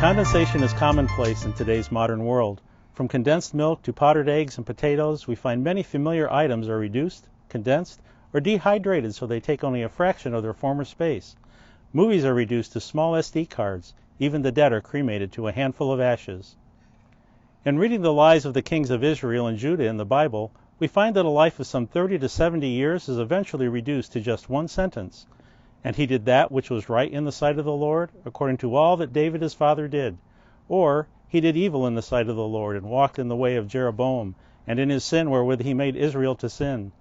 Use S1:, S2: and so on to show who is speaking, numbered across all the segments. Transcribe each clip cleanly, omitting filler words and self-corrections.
S1: Condensation is commonplace in today's modern world. From condensed milk to powdered eggs and potatoes, we find many familiar items are reduced, condensed, or dehydrated so they take only a fraction of their former space. Movies are reduced to small SD cards. Even the dead are cremated to a handful of ashes. In reading the lives of the kings of Israel and Judah in the Bible, we find that a life of some 30 to 70 years is eventually reduced to just one sentence. And he did that which was right in the sight of the Lord, according to all that David his father did. Or, he did evil in the sight of the Lord, and walked in the way of Jeroboam, and in his sin wherewith he made Israel to sin.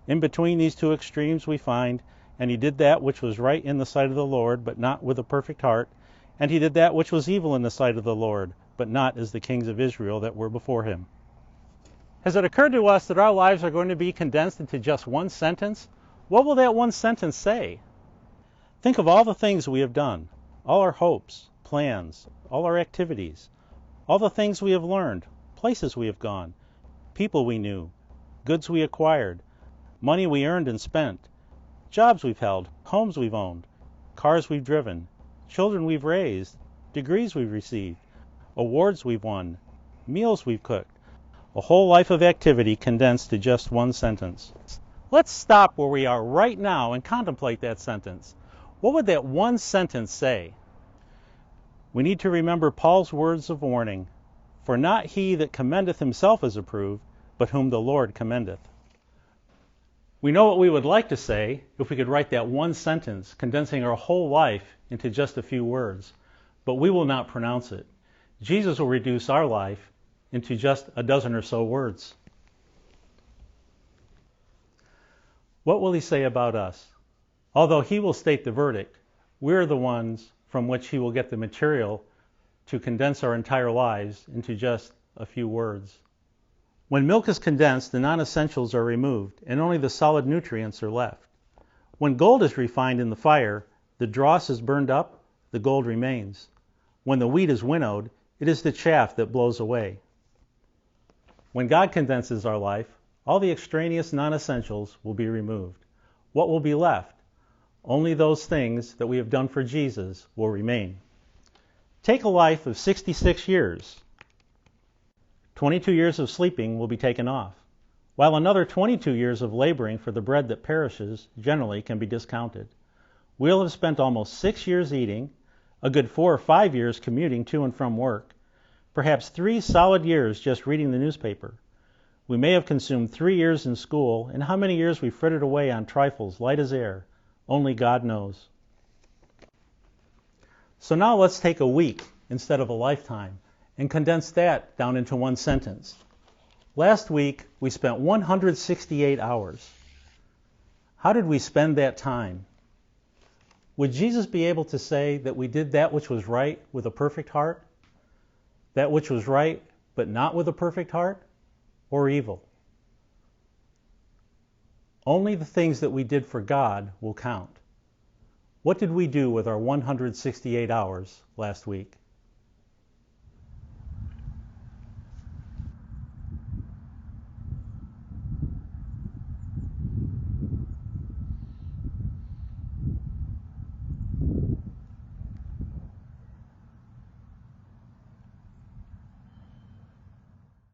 S1: In between these two extremes we find, and he did that which was right in the sight of the Lord, but not with a perfect heart. And he did that which was evil in the sight of the Lord, but not as the kings of Israel that were before him. Has it occurred to us that our lives are going to be condensed into just one sentence? What will that one sentence say? Think of all the things we have done, all our hopes, plans, all our activities, all the things we have learned, places we have gone, people we knew, goods we acquired, money we earned and spent, jobs we've held, homes we've owned, cars we've driven, children we've raised, degrees we've received, awards we've won, meals we've cooked, a whole life of activity condensed to just one sentence. Let's stop where we are right now and contemplate that sentence. What would that one sentence say? We need to remember Paul's words of warning, "For not he that commendeth himself is approved, but whom the Lord commendeth." We know what we would like to say if we could write that one sentence, condensing our whole life into just a few words, but we will not pronounce it. Jesus will reduce our life into just a dozen or so words. What will he say about us? Although he will state the verdict, we're the ones from which he will get the material to condense our entire lives into just a few words. When milk is condensed, the non-essentials are removed, and only the solid nutrients are left. When gold is refined in the fire, the dross is burned up, the gold remains. When the wheat is winnowed, it is the chaff that blows away. When God condenses our life, all the extraneous non-essentials will be removed. What will be left? Only those things that we have done for Jesus will remain. Take a life of 66 years. 22 years of sleeping will be taken off, while another 22 years of laboring for the bread that perishes generally can be discounted. We'll have spent almost 6 years eating, a good 4 or 5 years commuting to and from work, perhaps 3 solid years just reading the newspaper. We may have consumed 3 years in school, and how many years we frittered away on trifles light as air. Only God knows. So now let's take a week instead of a lifetime and condense that down into one sentence. Last week, we spent 168 hours. How did we spend that time? Would Jesus be able to say that we did that which was right with a perfect heart? That which was right, but not with a perfect heart? Or evil? Only the things that we did for God will count. What did we do with our 168 hours last week?